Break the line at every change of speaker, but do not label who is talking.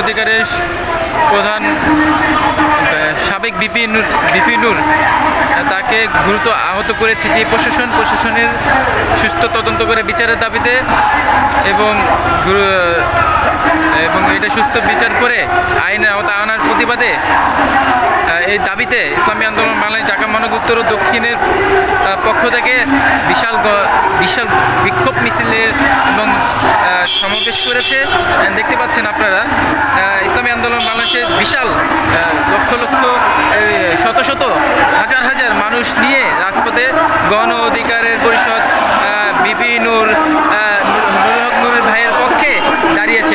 অধিকারের প্রধান সাবেক বিপি নূর তাকে গুরুতর আহত করেছে যে প্রশাসনের সুস্থ তদন্ত করে বিচারের দাবিতে এবং এটা সুস্থ বিচার করে আইনের আওতা আনার প্রতিবাদে এই দাবিতে ইসলামী আন্দোলন বাংলাদেশ ঢাকা মহানগর উত্তর ও দক্ষিণের পক্ষ থেকে বিশাল বিক্ষোভ মিছিলের এবং সমাবেশ করেছে। দেখতে পাচ্ছেন আপনারা ইসলামী আন্দোলন বাংলাদেশের বিশাল লক্ষ লক্ষ শত হাজার মানুষ নিয়ে রাজপথে গণ অধিকারের পরিষদ বিপি নূর ভাইয়ের পক্ষে দাঁড়িয়েছে।